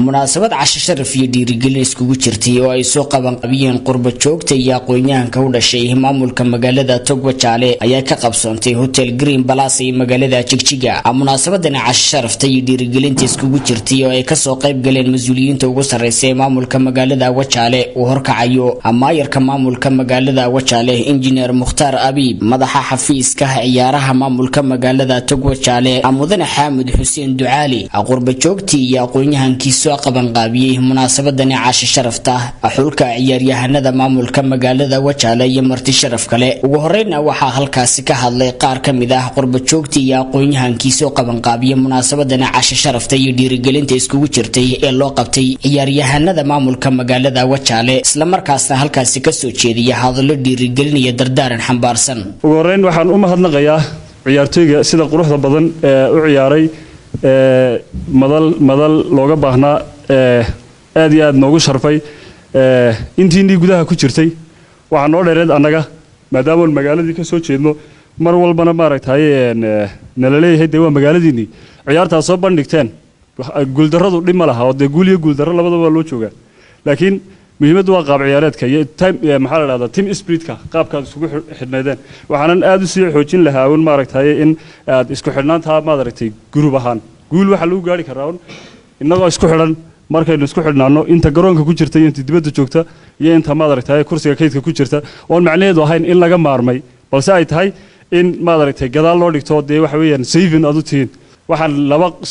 munaasabad casho sharaf iyo dhiirigelin iskugu jirtay oo ay soo qaban qabiyeen qurba joogta iyo aqoon-yahanka u dhashay maamulka magaalada Togwajaale ayaa ka qabsoontay Hotel Green Palace ee magaalada Jigjiga. Munaasabadan casho sharafta iyo dhiirigelinta iskugu jirtay oo ay ka soo qayb galeen mas'uuliyiinta ugu sarreeyay maamulka magaalada Wajaale oo horkacayo amaayirka maamulka magaalada Wajaale Engineer Mukhtar Abiib, madaxa xafiiska ciyaaraha maamulka magaalada Togwajaale Mudane Xaamud Xuseen Ducaali, qurba joogta iyo aqoon-yahankiisa qaban qaabiyay munaasabadan casho sharafta xulka ciyaaryahanada maamulka magaalada Wajaale iyo marti sharaf kale. ugu horeeyna waxa halkaasi ka hadlay qaar kamid ah qurba joogta iyo aqoon-yahankiisa qaban qaabiyay munaasabadan casho sharafta iyo dhiirigelinta iskugu jirtay ee loo qabtay ciyaaryahanada maamulka magaalada Wajaale, isla markaasna halkaasi ka soo jeediyay hadallo dhiirigelin iyo dardaaran xambaarsan. ugu horeyn waxaan u mahadnaqayaa ciyaartooyga sida quruxda badan ee u ciyaaray madal looga baahnaa aad iyo aad noogu sharfay intii gudaha ku jirtay waxaan noo dheereed annaga maadaama magaaladii ka soo jeedno mar walbana maaragtay nala leeyahay waa magaaladiinii ciyaartaas soo bandhigteen guuldarradu dhib ma laha oo guul iyo guuldarro labadaba loo joogaa, laakiin muhiimaddu waa qaab ciyaareedka iyo maxaa la dhahdaa team spiritka qaabkaad isugu xidhnaydeen. waxaanan aad u sii xoojin lahaa un maaragtay in aad isku xidhnaantaa maaragtay group ahaan guul waxa lagu gaari karaa innagoo isku xidhan markaynu isku xidhnaano inta garoonka ku jirta iyo inta dibadda joogta iyo inta maaragtay kursiga kaydka ku jirta oo macnaheedu ahayn in laga maarmay balse ay tahay in maaragtay gadaal loo dhigto waxa weeyaan saving aad u tihiin. waxaan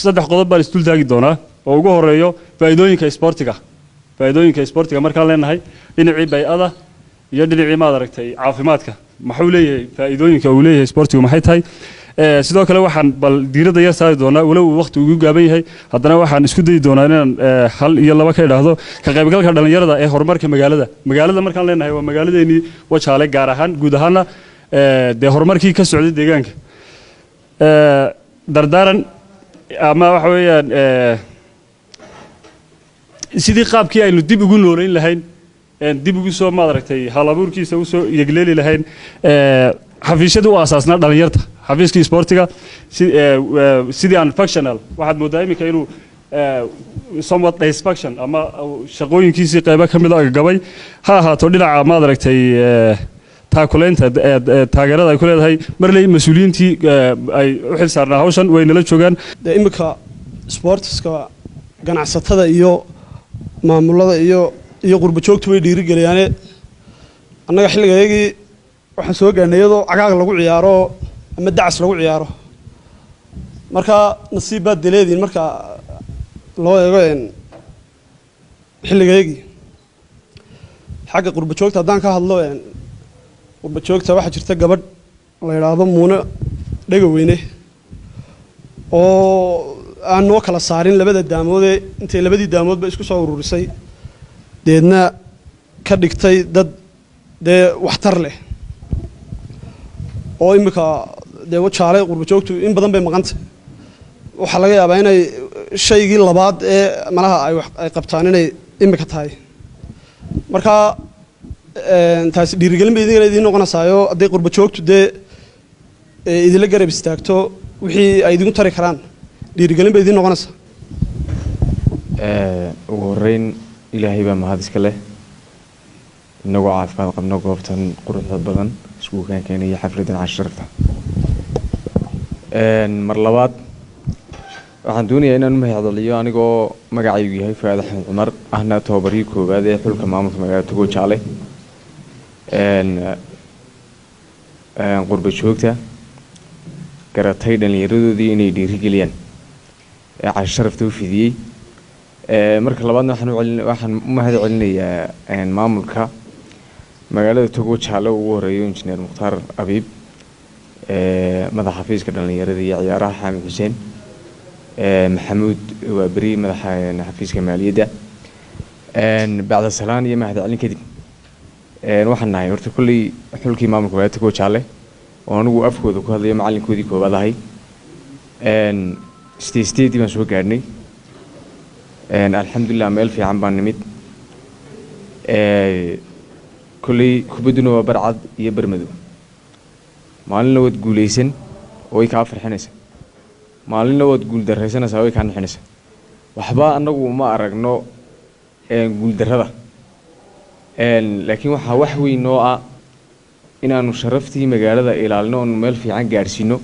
saddex qodob baan isdul taagi doonaa oo ugu horeeyo faa'iidooyinka sportiga markaan leenahay dhinacii bay'ada iyo dhinacii maaragtay caafimaadka maxuu leeyahay faa'iidooyinka uu leeyahay sportigu maxay tahay. sidoo kale waxaan bal diiradda yar saari doonaa walow waqti ugu gaaban yahay haddana waxaan isku dayi doonaa inaan hal iyo laba ka idhaahdo ka qaybgalka dhalinyarada ee horumarka magaalada markaan leenahay waa magaaladeennii Wajaale gaar ahaan guud ahaana dee horumarkii ka socday deegaanka. dardaaran ama waxa weeyaan sidii qaabkii aynu dib ugu nooleyn lahayn dib ugu soo maaragtay halabuurkiisa u soo yegleeli lahayn xafiisyada u asaasnaa dhalinyarta xafiiskii sportiga sidii aan functional waxaad moodaa iminka inuu somewhat dysfunction ama shaqooyinkiisii qaybo ka mid ah gabay ha ahaato dhinaca maaragtay taakuleynta taageerada ay ku leedahay marley mas'uuliyiintii ay u xil saarnaa hawshan way nala joogaan. iminka sportska ganacsatada iyo maamulada iyo qurba joogtu way dhiirigeliyaan. annaga xilligeedii waxaan soo gaarnay iyadoo cagaag lagu ciyaaro ama dacas lagu ciyaaro, marka nasiib baad dileediin marka loo eego xilligeedii xagga qurba joogta haddaan ka hadlo qurba joogta waxaa jirta gabadh la yiraahdo Muune Dhagaweyne oo aan noo kala saarin labada daamood intay labadii daamoodba isku soo ururisay deedna ka dhigtay dad waxtar leh oo imika Wajaale qurba joogtu in badan bay maqantay. waxa laga yaabaa inay shaygii labaad ee malaha ay qabtaan inay imika tahay, marka taas dhiirigelin bay idin noqonaysaa haday qurba joogtu idila garab istaagto wixii ay idin tari karaan dhiirigelin bay idin noqonaysaa. ugu horeyn ilaahay baa mahad iska leh inagoo caafimaad qabno goobtan quruxda badan isku keenay xafladan casho sharafta. mar labaad waxaan doonayaa inaan u mahadceliyo anigoo magacaygu yahay Faad Axmed Cumar ahna tababarii koowaad ee xulka maamulka magaalada Togwajaale. qurba joogta garatay dhalinyaradoodii inay dhiirigeliyaan casho sharafta u fidiyey. marka labaadna waxaan u mahadcelinayaa maamulka magaalada Togwajaale ugu horeeyo Engineer Mukhtar Abiib, madaxa xafiiska dhalinyarada iyo ciyaaraha Xaamud Xuseen, Maxamuud waa bari madaxa xafiiska maaliyadda. bacda salaan iyo mahadcelin kadib waxaan nahay horta kulli xulkii maamulka magaalada Togwajaale oo anigu afkooda ku hadlayo macalinkoodii koobaad ahay. state baan soo gaarnay alxamdulilah meel fiican baan nimid. kulli kubadduna waa barcad iyo barmadow, maalinna waad guulaysan oo way kaa farxinaysaa, maalinna waad guul darraysanaysaa way kaa nixinaysaa. waxba anagu ma aragno guuldarrada laakiin waxaa wax weyn oo ah inaanu sharaftii magaalada ilaalino oonu meel fiican gaadhsiino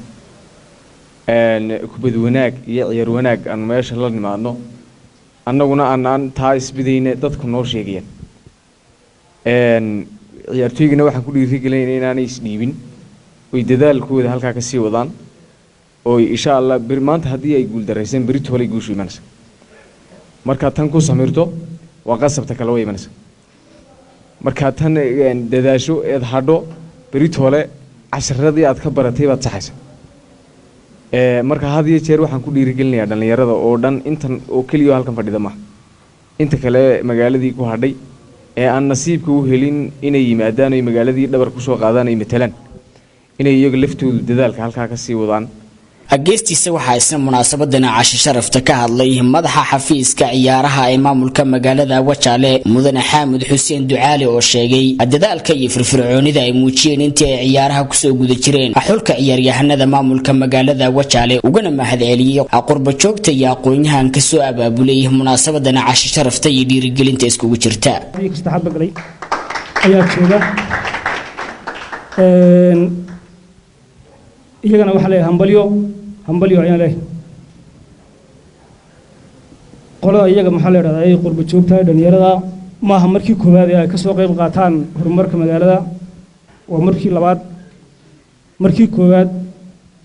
kubad wanaag iyo ciyaar wanaag aanu meesha la nimaadno annaguna aanaan taa isbidayne dadku noo sheegayaan ciyaartooygana waxaan ku dhiirigelinayna inaanay isdhiibin oy dadaalkooda halkaa ka sii wadaan oo insha allah maanta haddii ay guuldarrayseen berito holay guushu imanaysa markaad tan ku samirto waa qasabta kale way imanaysa markaad tan dadaasho eed hadho berito hole casharadii aad ka baratay baad saxaysa marka had iyo jeer waxaan ku dhiirigelinayaa dhallinyarada oo dhan intan oo keliya halkan fadhida maaha inta kale magaaladii ku hadhay ee aan nasiibka u helin inay yimaadaan ay magaaladii dhabar ku soo qaadaan ay matalaan inay iyaga laftoodu dadaalka halkaa ka sii wadaan geestiisa waxaa isna munaasabadan casho sharafta ka hadlay madaxa xafiiska ciyaaraha ee maamulka magaalada Wajaale mudane Xaamud Xuseen Ducaale oo sheegay dadaalka iyo firfircoonida ay muujiyeen intii ay ciyaaraha ku soo guda jireen xulka ciyaaryahanada maamulka magaalada Wajaale ugana mahadceliyay qurba joogta iyo aqoonyahan ka soo abaabulay munaasabadan casho sharafta iyo dhiirigelinta iskugu jirta ayaa jooga iyagana waxa leeyahay hambalyo ayaan leeyahay qolada iyaga maxaa la yiraahdaa ay qurba joogta dhalinyarada maaha markii koowaad ay ka soo qayb qaataan horumarka magaalada waa markii koowaad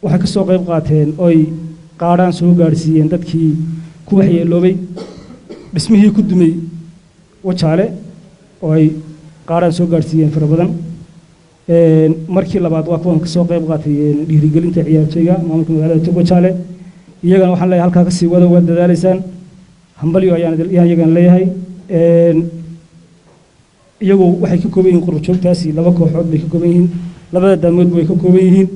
waxay ka soo qayb qaateen oo ay qaadaan soo gaarsiiyeen dadkii ku waxyeeloobay dhismihii ku dumay Wajaale oo ay qaadaan soo gaarsiiyeen fara badan markii labaad waa kuwan ka soo qayb qaatay dhiirigelinta ciyaartooyga maamulka magaalada Wajaale iyagana waxaan leeyahay halka ka sii wada waa dadaalaysaan hambalyo ayaan iyagana leeyahay iyagu waxay ka kooban yihiin qurba joogtaasi laba kooxood bay ka kooban yihiin labada daamood way ka kooban yihiin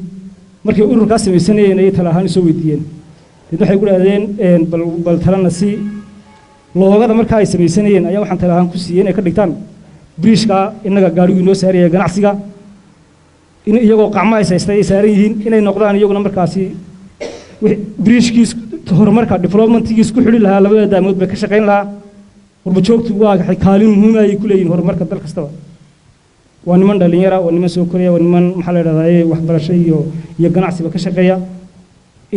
markii ururka sameeysanayeen ay tala ahaan soo weydiiyeen waxay ku dhaadeen bal talana si loogada marka ay sameeysanayeen ayaa waxaan tala ahaan ku siiyeen ay ka dhigtaan bridge-ka inaga gaarigu inoo saaraya ganacsiga in iyagoo qacmo ay saaran yihiin inay noqdaan iyaguna markaasi bridge-kiis horumarka development-kiis ku xidhi lahaa labada daamood bay ka shaqayn lahaa qurba joogtu waa kaalin muhiim ah ay ku leeyihiin horumarka dal kastaba waa niman dhalinyara waa niman soo koraya waa niman maxaa la yidhahdaa waxbarasho iyo ganacsiba ka shaqeeya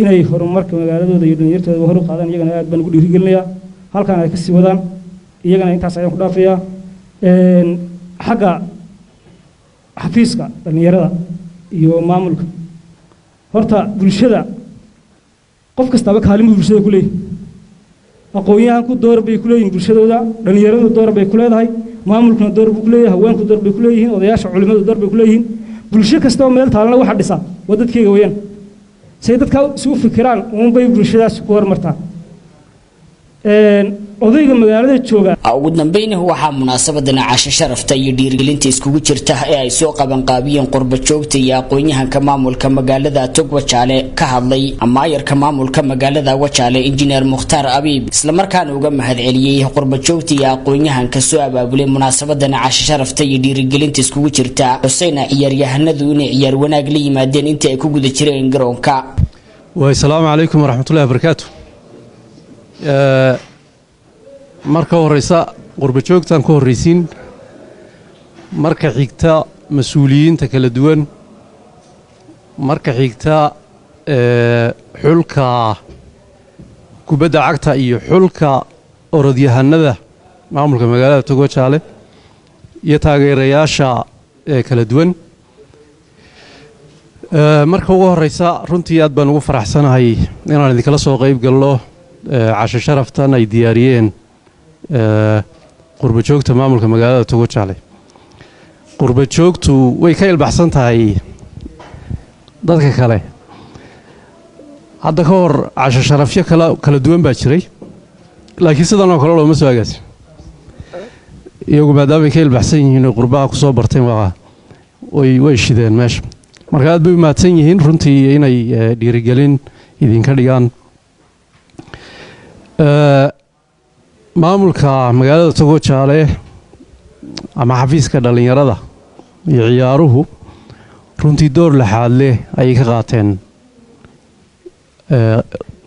inay horumarka magaaladooda iyo dhalinyartooda hor u qaadaan iyagana aad baan ugu dhiirigelinayaa halkan ay ka sii wadaan iyagana intaas ayaan ku dhaafayaa xagga xafiiska dhalinyarada iyo maamulka horta bulshada qof kastaba kaalin bulshada ku leeyahay aqoonyahanku door bay ku leeyihiin bulshadooda dhalinyaradu door bay ku leedahay maamulkuna door buu ku leeyahay haweenku door bay ku leeyihiin odayaasha culimadu door bay ku leeyihiin bulsho kasta oo meel taalna waxa dhisa waa dadkeega weeyaan say dadka si u fikiraan uun bay bulshadaas ku hormartaa odayga magaalada jooga ugu dambeynna waxaa munaasabadan casho sharafta iyo dhiirigelinta iskugu jirta ee ay soo qaban qaabiyeen qurba joogta iyo aqoonyahanka maamulka magaalada Wajaale ka hadlay amaayarka maamulka magaalada Wajaale injineer Mukhtaar Abiib isla markaana uga mahadceliyay qurba joogta iyo aqoonyahanka soo abaabulay munaasabadan casho sharafta iyo dhiirigelinta iskugu jirta Xuseen ciyaaryahanadu inay ciyaar wanaag la yimaadeen intii ay ku guda jireen garoonka Assalaamu alaykum wa rahmatullahi wa barakatuh marka horeysa qurba joogtan ku horeysiin marka xigta mas'uuliyiinta kala duwan marka xigta xulka kubadda cagta iyo xulka orodyahanada maamulka magaalada Wajaale iyo taageerayaasha kala duwan marka ugu horeysa runtii aad baan ugu faraxsanahay inaan idinkala soo qayb galno casho sharaftan ay diyaariyeen qurba joogta maamulka magaalada Wajaale qurba joogtu way ka ilbaxsan tahay dadka kale hadda ka hor casho sharafyo kala duwan baa jiray laakiin sidan oo kale looma soo agaasin iyagu maadaama ay ka ilbaxsan yihiin oo qurbaha ku soo barteen way shideen meesha marka aad bay u mahadsan yihiin runtii inay dhiirigelin idinka dhigaan maamulka magaalada Wajaale ama xafiiska dhalinyarada iyo ciyaaruhu runtii door laxaad leh ay ka qaateen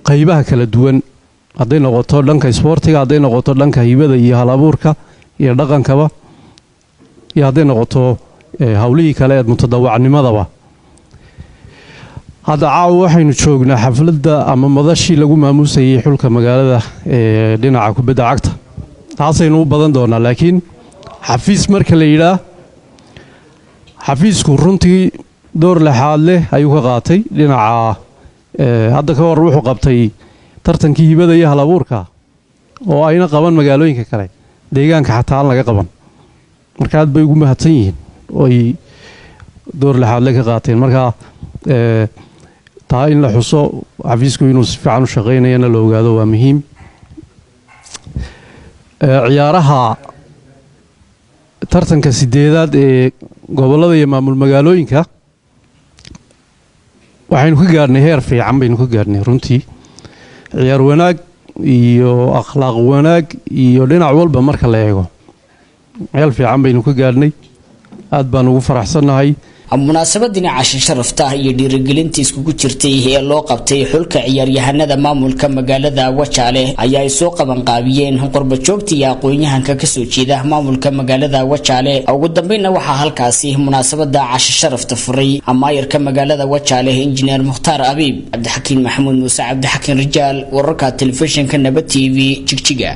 qaybaha kala duwan hadday noqoto dhanka isboortiga, hadday noqoto dhanka hibada iyo halabuurka iyo dhaqankaba, iyo hadday noqoto hawlihii kale ee mutadawacnimadaba. hadda caawa waxaynu joognaa xafladda ama madashii lagu maamuusayay xulka magaalada ee dhinaca kubadda cagta. taasaynu u badan doonaa, laakiin xafiis marka la yidhaa, xafiisku runtii door lexaad leh ayuu ka qaatay dhinaca. hadda ka hor wuxuu qabtay tartankii hibada iyo halabuurka oo ayna qaban magaalooyinka kale, deegaanka xataa aan laga qaban. marka aad bay ugu mahadsan yihiin oo ay door lexaad leh ka qaateen. marka taa in la xuso xafiisku inuu si fiican u shaqaynayana la ogaado waa muhiim. ciyaaraha tartanka 8aad ee gobollada iyo maamul magaalooyinka waxaynu ka gaarnay heer fiican, baynu ka gaarnay runtii. ciyaar wanaag iyo akhlaaq wanaag iyo dhinac walba marka la eego meel fiican baynu ka gaarnay. aad baan ugu faraxsannahay. munaasabadani casho sharafta iyo dhiirigelinta iskugu jirtay ee loo qabtay xulka ciyaaryahanada maamulka magaalada Wajaale ayaa ay soo qaban qaabiyeen qurbajoogta iyo aqoon-yahanka ka soo jeeda maamulka magaalada Wajaale. ugu dambeynna waxaa halkaasi munaasabada casho sharafta furay amaayirka magaalada Wajaale injineer Mukhtaar Abiib. Cabdixakiin Maxamuud Muuse, Cabdixakiin Rijaal, wararka telefishinka Nabad TV, Jigjiga.